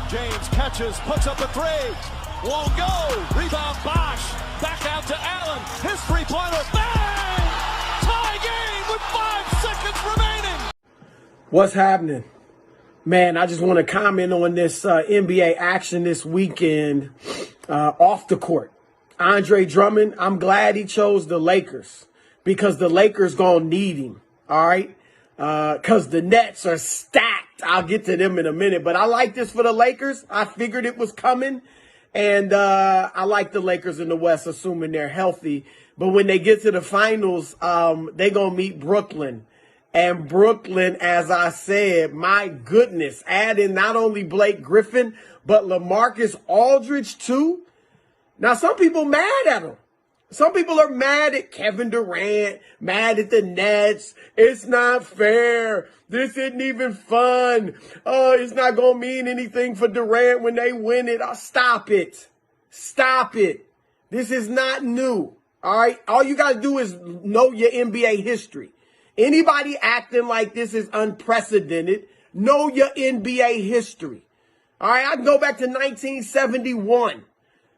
James catches, puts up a three. Won't go. Rebound Bosch. Back out to Allen. His three-pointer. Bang! Tie game with 5 seconds remaining. What's happening? Man, I just want to comment on this NBA action this weekend off the court. Andre Drummond, I'm glad he chose the Lakers because the Lakers gonna need him, all right? Because the Nets are stacked. I'll get to them in a minute, but I like this for the Lakers. I figured it was coming, and I like the Lakers in the West, assuming they're healthy. But when they get to the finals, they gonna meet Brooklyn. And Brooklyn, as I said, my goodness, adding not only Blake Griffin, but LaMarcus Aldridge too. Now, some people mad at him. Some people are mad at Kevin Durant, mad at the Nets. It's not fair. This isn't even fun. Oh, it's not going to mean anything for Durant when they win it. Oh, stop it. Stop it. This is not new. All right. All you got to do is know your NBA history. Anybody acting like this is unprecedented, know your NBA history. All right. I can go back to 1971.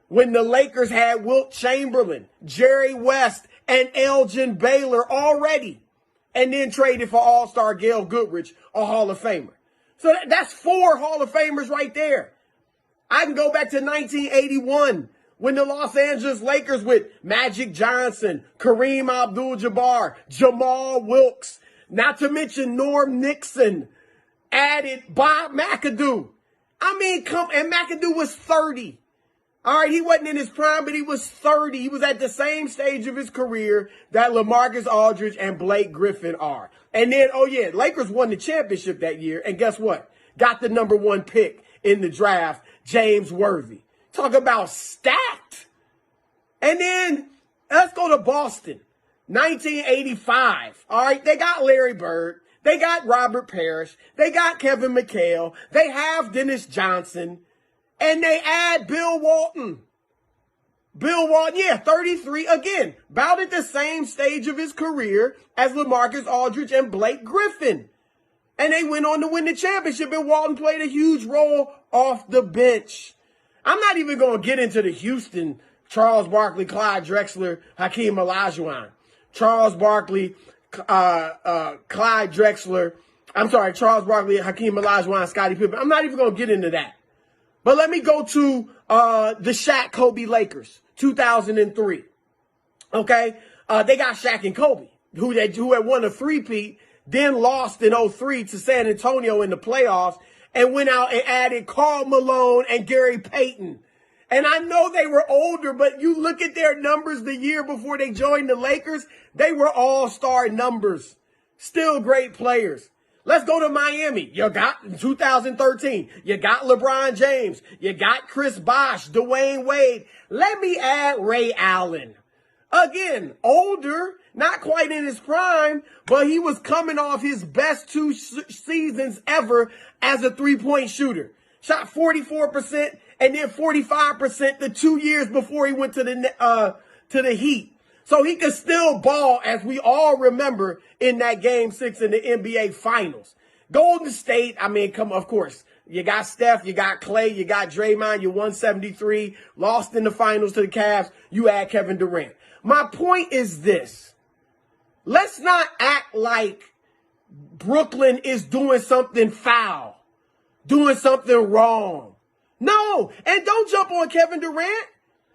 When the Lakers had Wilt Chamberlain, Jerry West, and Elgin Baylor already, and then traded for All-Star Gail Goodrich, a Hall of Famer. So that's 4 Hall of Famers right there. I can go back to 1981 when the Los Angeles Lakers with Magic Johnson, Kareem Abdul-Jabbar, Jamal Wilkes, not to mention Norm Nixon, added Bob McAdoo. And McAdoo was 30. All right, he wasn't in his prime, but he was 30. He was at the same stage of his career that LaMarcus Aldridge and Blake Griffin are. And then, Lakers won the championship that year. And guess what? Got the number 1 pick in the draft, James Worthy. Talk about stacked. And then let's go to Boston, 1985. All right, they got Larry Bird. They got Robert Parrish. They got Kevin McHale. They have Dennis Johnson. And they add Bill Walton. Bill Walton, 33 again. About at the same stage of his career as LaMarcus Aldridge and Blake Griffin. And they went on to win the championship, and Walton played a huge role off the bench. I'm not even going to get into the Houston, Charles Barkley, Clyde Drexler, Hakeem Olajuwon. Charles Barkley, Clyde Drexler. Charles Barkley, Hakeem Olajuwon, Scottie Pippen. I'm not even going to get into that. But let me go to the Shaq Kobe Lakers, 2003. Okay? They got Shaq and Kobe, who had won a three-peat, then lost in 2003 to San Antonio in the playoffs, and went out and added Karl Malone and Gary Payton. And I know they were older, but you look at their numbers the year before they joined the Lakers, they were all-star numbers. Still great players. Let's go to Miami. You got, in 2013, you got LeBron James. You got Chris Bosh, Dwayne Wade. Let me add Ray Allen. Again, older, not quite in his prime, but he was coming off his best 2 seasons ever as a three-point shooter. Shot 44% and then 45% the 2 years before he went to the Heat. So he could still ball, as we all remember, in that Game 6 in the NBA Finals. Golden State, of course. You got Steph, you got Clay, you got Draymond, you won 73, lost in the finals to the Cavs, you add Kevin Durant. My point is this. Let's not act like Brooklyn is doing something foul, doing something wrong. No, and don't jump on Kevin Durant.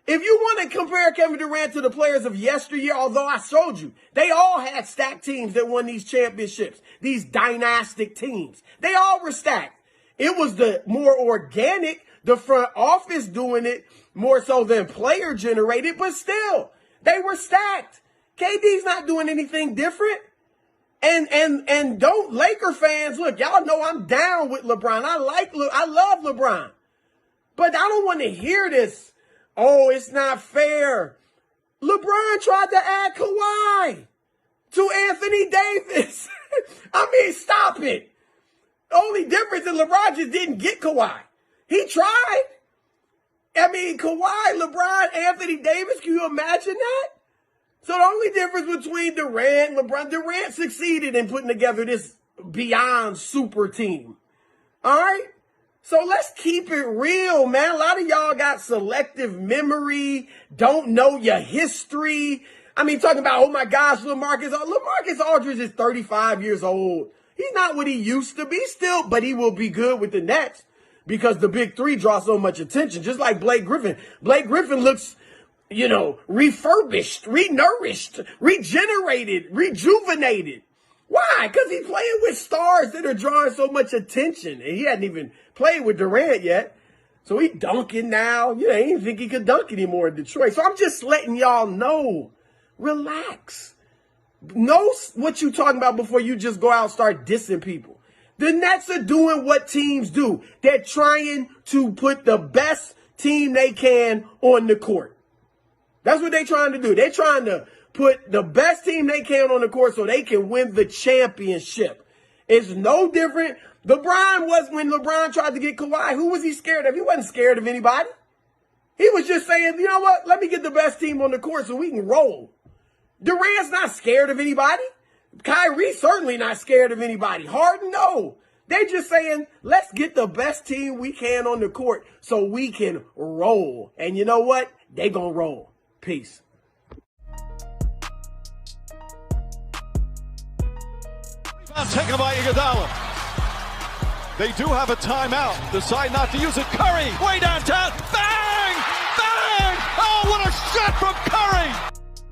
If you want to compare Kevin Durant to the players of yesteryear, although I showed you, they all had stacked teams that won these championships, these dynastic teams. They all were stacked. It was the more organic, the front office doing it more so than player generated, but still, they were stacked. KD's not doing anything different. And don't Laker fans, look, y'all know I'm down with LeBron. I love LeBron. But I don't want to hear this. Oh, it's not fair. LeBron tried to add Kawhi to Anthony Davis. Stop it. The only difference is LeBron just didn't get Kawhi. He tried. Kawhi, LeBron, Anthony Davis, can you imagine that? So the only difference between Durant and LeBron, Durant succeeded in putting together this beyond super team. All right? So let's keep it real, man. A lot of y'all got selective memory, don't know your history. I mean, talking about, oh my gosh, LaMarcus Aldridge is 35 years old. He's not what he used to be still, but he will be good with the Nets because the big three draw so much attention, just like Blake Griffin. Blake Griffin looks, refurbished, renourished, regenerated, rejuvenated. Why? Because he's playing with stars that are drawing so much attention. And he hadn't even played with Durant yet. So he dunking now. He didn't think he could dunk anymore in Detroit. So I'm just letting y'all know. Relax. Know what you talking about before you just go out and start dissing people. The Nets are doing what teams do. They're trying to put the best team they can on the court. That's what they're trying to do. They're trying to put the best team they can on the court so they can win the championship. It's no different. When LeBron tried to get Kawhi, who was he scared of? He wasn't scared of anybody. He was just saying, you know what? Let me get the best team on the court so we can roll. Durant's not scared of anybody. Kyrie's certainly not scared of anybody. Harden, no. They're just saying, let's get the best team we can on the court so we can roll. And you know what? They gonna roll. Peace. Taken by Iguodala. They do have a timeout. Decide not to use it. Curry, way downtown. Bang! Bang! Oh, what a shot from Curry!